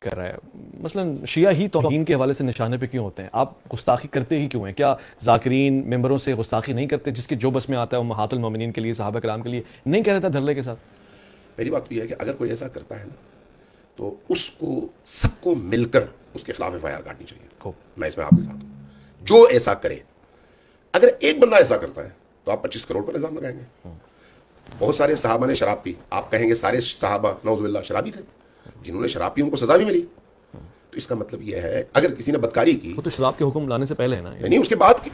کر رہا ہے، مثلا شیعہ ہی توہین کے حوالے سے نشانے پہ کیوں ہوتے ہیں؟ آپ گستاخی کرتے ہی کیوں ہیں؟ کیا ذاکرین ممبروں سے گستاخی نہیں کرتے؟ جس کی جو بس میں آتا ہے امہات المومنین کے لیے، صحابہ کرام کے لیے نہیں کہہ دیتا دھرلے کے ساتھ؟ میری بات یہ ہے کہ اگر کوئی ایسا کرتا ہے نا تو اس کو سب کو مل کر اس کے خلاف FIR کاٹنی چاہیے. میں اس میں آپ کے ساتھ ہوں. جو ایسا کرے، اگر ایک بندہ ایسا کرتا ہے تو آپ 25 کروڑ پر الزام لگائیں گے. بہت سارے صحابہ نے شراب پی، آپ کہیں گے سارے صحابہ نعوذ باللہ شرابی تھے؟ جنہوں نے شراب پی ان کو سزا بھی ملی. تو اس کا مطلب یہ ہے اگر کسی نے بدکاری کی، وہ تو شراب کے حکم لانے سے پہلے ہے نا، نہیں اس کے بعد کی.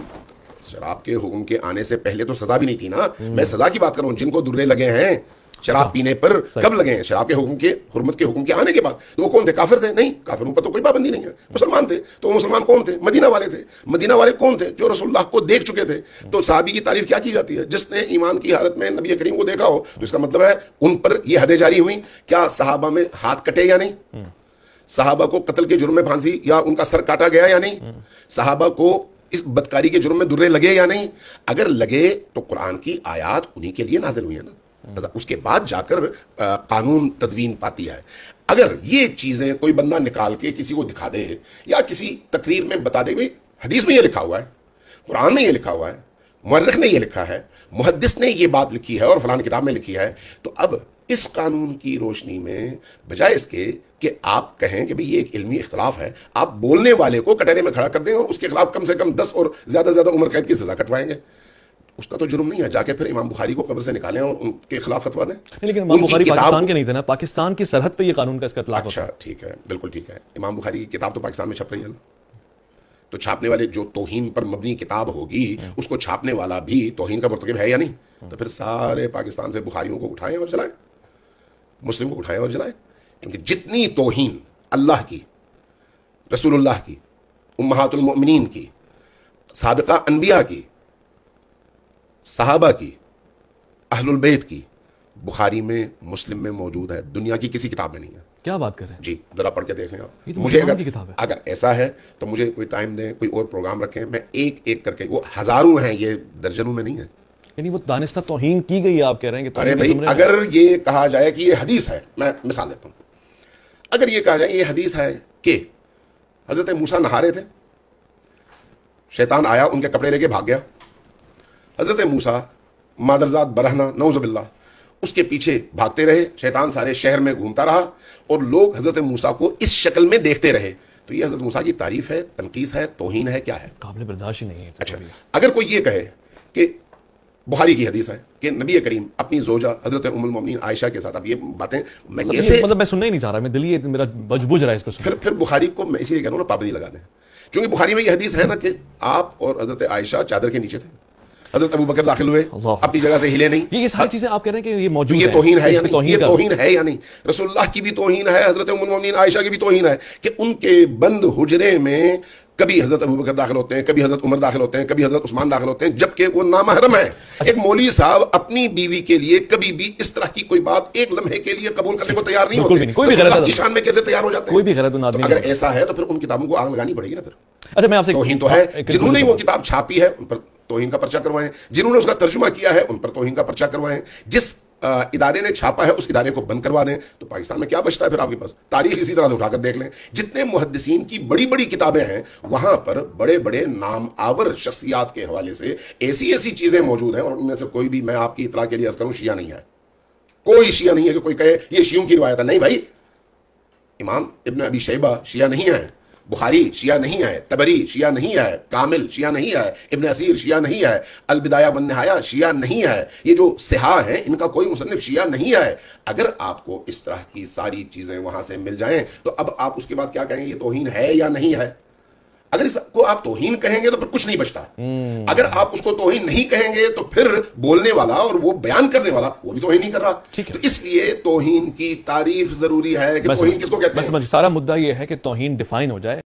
شراب کے حکم کے آنے سے پہلے تو سزا بھی نہیں تھی نا. میں سزا کی بات کر رہا ہوں. جن کو درے لگے ہیں شراب پینے پر کب لگے ہیں؟ شراب کے حکم کے، حرمت کے حکم کے آنے کے بعد. تو وہ کون تھے؟ کافر تھے؟ نہیں، کافروں پر تو کوئی پابندی نہیں ہے. مسلمان تھے. تو وہ مسلمان کون تھے؟ مدینہ والے تھے. مدینہ والے کون تھے؟ جو رسول اللہ کو دیکھ چکے تھے. تو صحابی کی تعریف کیا کی جاتی ہے؟ جس نے ایمان کی حالت میں نبی کریم کو دیکھا ہو. تو اس کا مطلب ہے ان پر یہ حدیں جاری ہوئیں. کیا صحابہ میں ہاتھ کٹے یا نہیں؟ صحابہ کو قتل کے جرم میں پھانسی یا ان کا سر کاٹا گیا یا نہیں؟ صحابہ کو اس بدکاری کے جرم میں درے لگے یا نہیں؟ اگر لگے تو قرآن کی آیات انہی کے لیے نازل ہوئی ہے نا. اس کے بعد جا کر قانون تدوین پاتی ہے. اگر یہ چیزیں کوئی بندہ نکال کے کسی کو دکھا دے یا کسی تقریر میں بتا دے کہ حدیث میں یہ لکھا ہوا ہے، قرآن میں یہ لکھا ہوا ہے، مورخ نے یہ لکھا ہے، محدث نے یہ بات لکھی ہے اور فلان کتاب میں لکھی ہے، تو اب اس قانون کی روشنی میں بجائے اس کے کہ آپ کہیں کہ بھئی یہ ایک علمی اختلاف ہے، آپ بولنے والے کو کٹہرے میں کھڑا کر دیں اور اس کے خلاف کم سے کم 10 اور زیادہ زیادہ عمر قید کی سزا کٹوائیں گے. اس کا تو جرم نہیں ہے. جا کے پھر امام بخاری کو قبر سے نکالیں اور ان کے خلاف فتوا دیں. لیکن امام بخاری پاکستان کے نہیں تھے نا، پاکستان کی سرحد پہ یہ قانون کا اس کا اطلاق ہوتا ہے. اچھا ٹھیک ہے، بالکل ٹھیک ہے. امام بخاری کی کتاب تو پاکستان میں چھپ رہی ہے نا. تو چھاپنے والے جو توہین پر مبنی کتاب ہوگی اس کو چھاپنے والا بھی توہین کا مرتکب ہے یا نہیں؟ تو پھر سارے پاکستان سے بخاریوں کو اٹھائیں اور جلائیں، مسلم کو اٹھائیں اور جلائیں. کیونکہ جتنی توہین اللہ کی، رسول اللہ کی، امہات المؤمنین کی، سابقہ انبیاء کی، صحابہ کی، اہل البیت کی، بخاری میں، مسلم میں موجود ہے. دنیا کی کسی کتاب میں نہیں ہے. کیا بات کر رہے ہیں؟ جی ذرا پڑھ کے دیکھ لیں آپ. یہ تو مجھے مسلمان کی کتاب ہے. اگر ایسا ہے تو مجھے کوئی ٹائم دیں، کوئی اور پروگرام رکھیں، میں ایک ایک کر کے، وہ ہزاروں ہیں، یہ درجنوں میں نہیں ہے. یعنی وہ دانستہ توہین کی گئی ہے، آپ کہہ رہے ہیں کہ ارے بھائی اگر یہ کہا جائے کہ یہ حدیث ہے، میں مثال دیتا ہوں، اگر یہ کہا جائے یہ حدیث ہے کہ حضرت موسیٰ نہا رہے تھے، شیطان آیا ان کے کپڑے لے کے بھاگ گیا، حضرت موسیٰ مادرزاد برہنہ نعوذ باللہ اس کے پیچھے بھاگتے رہے، شیطان سارے شہر میں گھومتا رہا اور لوگ حضرت موسیٰ کو اس شکل میں دیکھتے رہے. تو یہ حضرت موسیٰ کی تعریف ہے، تنقیص ہے، توہین ہے، کیا ہے؟ قابل برداشت ہی نہیں ہے. اچھا اگر کوئی یہ کہے کہ بخاری کی حدیث ہے کہ نبی کریم اپنی زوجہ حضرت ام المؤمنین عائشہ کے ساتھ، اب یہ باتیں میں کیسے، مطلب میں سننا ہی نہیں چاہ رہا، میں دلی میرا بجھ رہا ہے اس کو سن. پھر بخاری کو میں اسی لیے کہہ رہا ہوں نا پابندی لگا دیں. چونکہ بخاری میں یہ حدیث ہے نا کہ آپ اور حضرت عائشہ چادر کے نیچے تھے، حضرت ابو بکر داخل ہوئے اپنی جگہ سے ہلے نہیں. یہ ساری چیزیں آپ کہہ رہے ہیں کہ یہ موجود یہ توہین ہے یا نہیں؟ یہ توہین ہے یا نہیں؟ رسول اللہ کی بھی توہین ہے، حضرت ام المؤمنین عائشہ کی بھی توہین ہے کہ ان کے بند حجرے میں کبھی حضرت ابو بکر داخل ہوتے ہیں، کبھی حضرت عمر داخل ہوتے ہیں، کبھی حضرت عثمان داخل ہوتے ہیں، جبکہ وہ نامحرم ہے. ایک مولوی صاحب اپنی بیوی کے لیے کبھی بھی اس طرح کی کوئی بات ایک لمحے کے لیے قبول کرنے کو تیار نہیں ہوتے. کوئی بھی غلط کی شان میں کیسے تیار ہو جاتے ہیں؟ کوئی بھی غلط آدمی. اگر ایسا ہے تو پھر ان کتابوں کو آگ لگانی پڑے گی نا. پھر اچھا میں آپ سے توہین تو ہے. جنہوں نے وہ کتاب چھاپی ہے ان پر توہین کا پرچہ کروائیں، جنہوں نے اس کا ترجمہ کیا ہے ان پر توہین کا پرچہ کروائیں، جس ادارے نے چھاپا ہے اس ادارے کو بند کروا دیں. تو پاکستان میں کیا بچتا ہے پھر آپ کے پاس؟ تاریخ اسی طرح سے اٹھا کر دیکھ لیں. جتنے محدثین کی بڑی بڑی کتابیں ہیں وہاں پر بڑے بڑے نام آور شخصیات کے حوالے سے ایسی ایسی چیزیں موجود ہیں، اور ان میں سے کوئی بھی، میں آپ کی اطلاع کے لیے عرض کروں، شیعہ نہیں ہے. کوئی شیعہ نہیں ہے کہ کوئی کہے یہ شیعوں کی روایت ہے. نہیں بھائی، امام ابن ابی شیبہ شیعہ نہیں ہے، بخاری شیعہ نہیں ہے، تبری شیعہ نہیں ہے، کامل شیعہ نہیں ہے، ابن اسیر شیعہ نہیں ہے، البدایہ والنہایہ شیعہ نہیں ہے، یہ جو صحاح ہیں ان کا کوئی مصنف شیعہ نہیں ہے. اگر آپ کو اس طرح کی ساری چیزیں وہاں سے مل جائیں تو اب آپ اس کے بعد کیا کہیں گے؟ یہ توہین ہے یا نہیں ہے؟ اگر اس کو آپ توہین کہیں گے تو پھر کچھ نہیں بچتا. اگر آپ اس کو توہین نہیں کہیں گے تو پھر بولنے والا اور وہ بیان کرنے والا وہ بھی توہین نہیں کر رہا. تو اس لیے توہین کی تعریف ضروری ہے کہ توہین کس کو کہتے ہیں. سارا مدعا یہ ہے کہ توہین ڈیفائن ہو جائے.